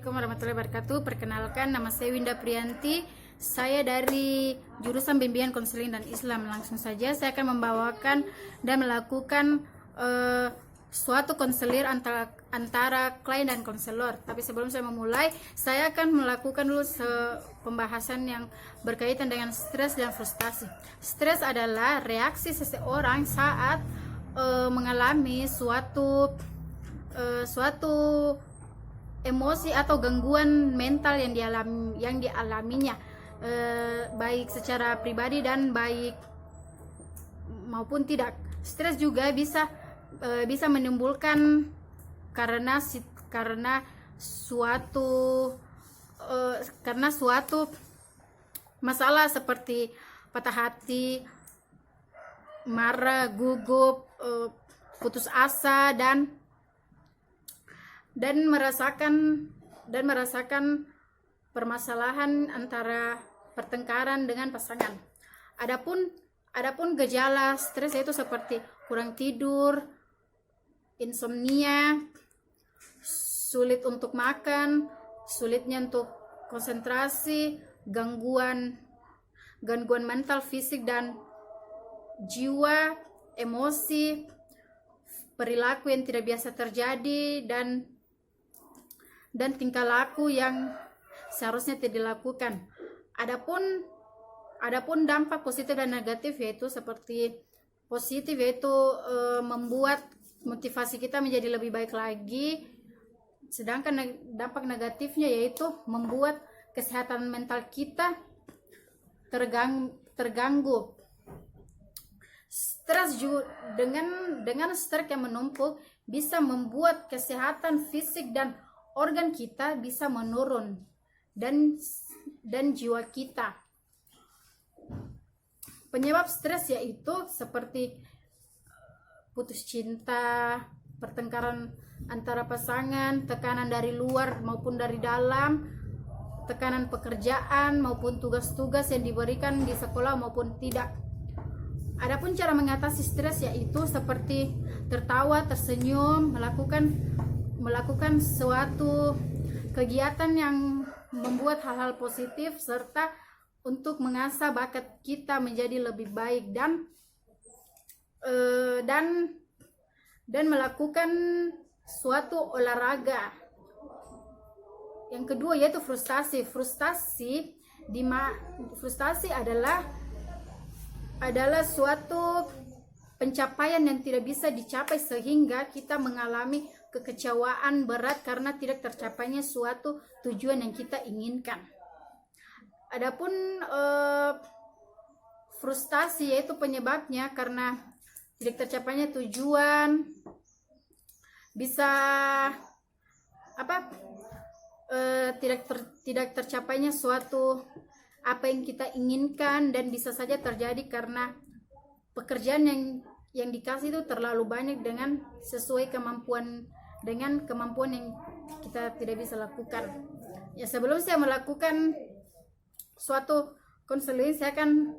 Assalamualaikum warahmatullahi wabarakatuh. Perkenalkan, nama saya Winda Priyanti. Saya dari jurusan Bimbingan Konseling dan Islam. Langsung saja saya akan membawakan dan melakukan suatu konselir antara klien dan konselor. Tapi sebelum saya memulai, saya akan melakukan dulu pembahasan yang berkaitan dengan stres dan frustasi. Stres adalah reaksi seseorang saat mengalami suatu emosi atau gangguan mental yang dialaminya, baik secara pribadi dan baik maupun tidak. Stres juga bisa menimbulkan karena suatu masalah seperti patah hati, marah, gugup, putus asa dan merasakan permasalahan antara pertengkaran dengan pasangan. Adapun gejala stres yaitu seperti kurang tidur, insomnia, sulit untuk makan, sulitnya untuk konsentrasi, gangguan mental, fisik dan jiwa, emosi, perilaku yang tidak biasa terjadi dan tingkah laku yang seharusnya tidak dilakukan. Adapun dampak positif dan negatif yaitu seperti positif yaitu membuat motivasi kita menjadi lebih baik lagi, sedangkan dampak negatifnya yaitu membuat kesehatan mental kita terganggu. Stres dengan stres yang menumpuk bisa membuat kesehatan fisik dan organ kita bisa menurun dan jiwa kita. Penyebab stres yaitu seperti putus cinta, pertengkaran antara pasangan, tekanan dari luar maupun dari dalam, tekanan pekerjaan maupun tugas-tugas yang diberikan di sekolah maupun tidak. Adapun cara mengatasi stres yaitu seperti tertawa, tersenyum, melakukan suatu kegiatan yang membuat hal-hal positif, serta untuk mengasah bakat kita menjadi lebih baik dan melakukan suatu olahraga. Yang kedua yaitu frustasi. Frustasi adalah suatu pencapaian yang tidak bisa dicapai sehingga kita mengalami kekecewaan berat karena tidak tercapainya suatu tujuan yang kita inginkan. Adapun frustasi yaitu penyebabnya karena tidak tercapainya tujuan, bisa tidak tercapainya suatu apa yang kita inginkan, dan bisa saja terjadi karena pekerjaan yang dikasih itu terlalu banyak dengan sesuai kemampuan yang kita tidak bisa lakukan. Ya, sebelum saya melakukan suatu konseling, saya akan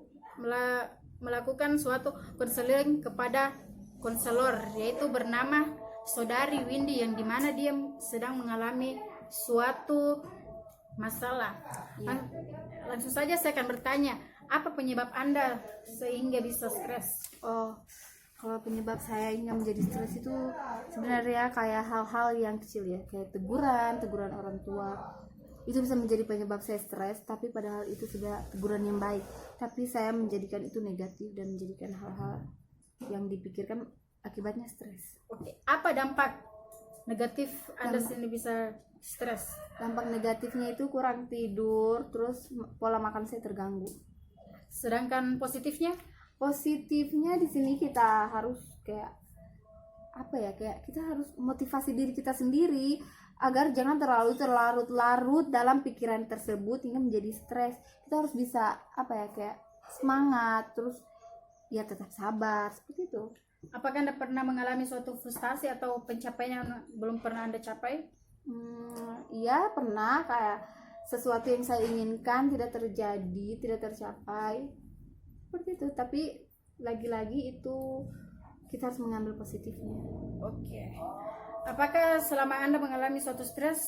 melakukan suatu konseling kepada konselor yaitu bernama Saudari Windy, yang dimana dia sedang mengalami suatu masalah. Langsung saja saya akan bertanya, apa penyebab Anda sehingga bisa stres? Kalau penyebab saya hingga menjadi stres itu sebenarnya kayak hal-hal yang kecil ya, kayak teguran orang tua. Itu bisa menjadi penyebab saya stres, tapi padahal itu sudah teguran yang baik. Tapi saya menjadikan itu negatif dan menjadikan hal-hal yang dipikirkan akibatnya stres. Oke, apa dampak negatif Anda sendiri bisa stres? Dampak negatifnya itu kurang tidur, terus pola makan saya terganggu. Sedangkan positifnya? Positifnya di sini kita harus kayak kita harus motivasi diri kita sendiri agar jangan terlalu larut dalam pikiran tersebut hingga menjadi stres. Kita harus bisa semangat, terus ya tetap sabar, seperti itu. Apakah Anda pernah mengalami suatu frustasi atau pencapaian yang belum pernah Anda capai? Iya, pernah, kayak sesuatu yang saya inginkan tidak terjadi, tidak tercapai, seperti itu. Tapi lagi-lagi itu kita harus mengambil positifnya. Oke. Apakah selama Anda mengalami suatu stres,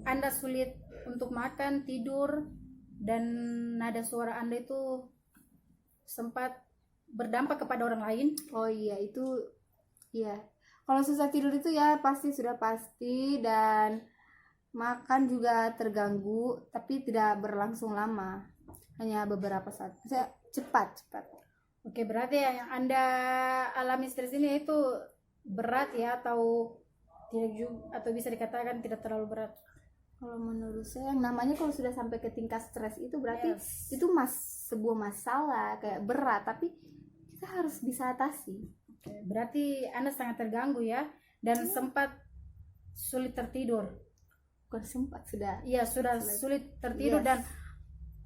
Anda sulit untuk makan, tidur, dan nada suara Anda itu sempat berdampak kepada orang lain. Oh iya, itu iya. Kalau susah tidur itu ya pasti sudah pasti, dan makan juga terganggu, tapi tidak berlangsung lama, hanya beberapa saat. Saya cepat. Oke, berarti yang Anda alami stres ini itu berat ya, atau tidak juga, atau bisa dikatakan tidak terlalu berat? Kalau menurut saya yang namanya kalau sudah sampai ke tingkat stres itu berarti Yes. itu sebuah masalah kayak berat, tapi kita harus bisa atasi. Oke, berarti Anda sangat terganggu ya, dan sempat sulit tertidur. Bukan sempat, sudah. Iya, sudah sulit tertidur. Yes. Dan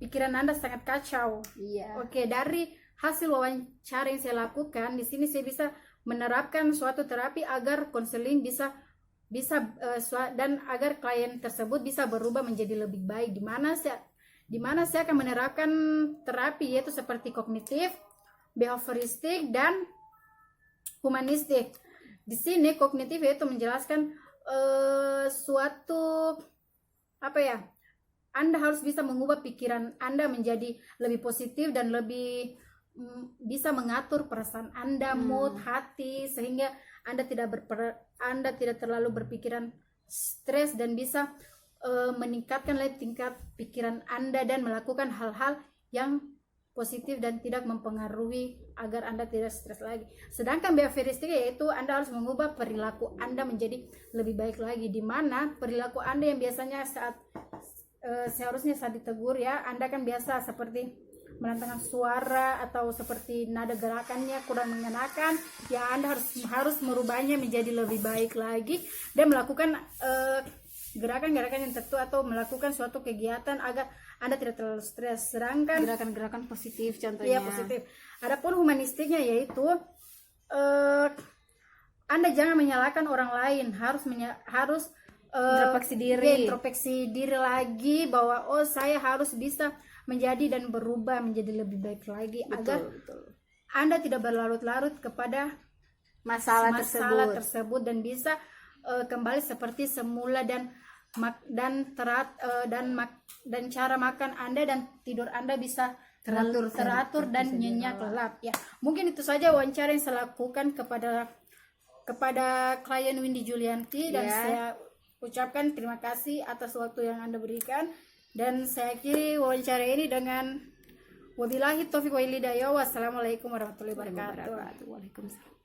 pikiran Anda sangat kacau. Iya. Oke, dari hasil wawancara yang saya lakukan di sini, saya bisa menerapkan suatu terapi agar konseling bisa dan agar klien tersebut bisa berubah menjadi lebih baik. Di mana saya akan menerapkan terapi yaitu seperti kognitif, behavioristik, dan humanistik. Di sini kognitif yaitu menjelaskan suatu Anda harus bisa mengubah pikiran Anda menjadi lebih positif dan lebih bisa mengatur perasaan Anda, mood, hati, sehingga Anda tidak terlalu berpikiran stres dan bisa meningkatkan tingkat pikiran Anda dan melakukan hal-hal yang positif dan tidak mempengaruhi agar Anda tidak stres lagi. Sedangkan behavioristik yaitu Anda harus mengubah perilaku Anda menjadi lebih baik lagi, di mana perilaku Anda yang biasanya seharusnya saat ditegur ya, Anda kan biasa seperti menantangkan suara atau seperti nada gerakannya kurang mengenakan ya, Anda harus merubahnya menjadi lebih baik lagi dan melakukan gerakan-gerakan yang tertentu atau melakukan suatu kegiatan agar Anda tidak terlalu stres. Sedangkan Gerakan-gerakan positif contohnya. iya, positif. Adapun humanistiknya yaitu Anda jangan menyalahkan orang lain, harus introspeksi diri lagi bahwa saya harus bisa menjadi dan berubah menjadi lebih baik lagi. Betul. Anda tidak berlarut-larut kepada masalah tersebut dan bisa kembali seperti semula dan cara makan Anda dan tidur Anda bisa teratur dan nyenyak lelap. Ya, mungkin itu saja wawancara yang saya lakukan kepada klien Windy Julianti, dan saya ucapkan terima kasih atas waktu yang Anda berikan, dan saya akhiri wawancara ini dengan wabillahi taufiq wal hidayah. Wassalamualaikum warahmatullahi wabarakatuh. Waalaikumsalam.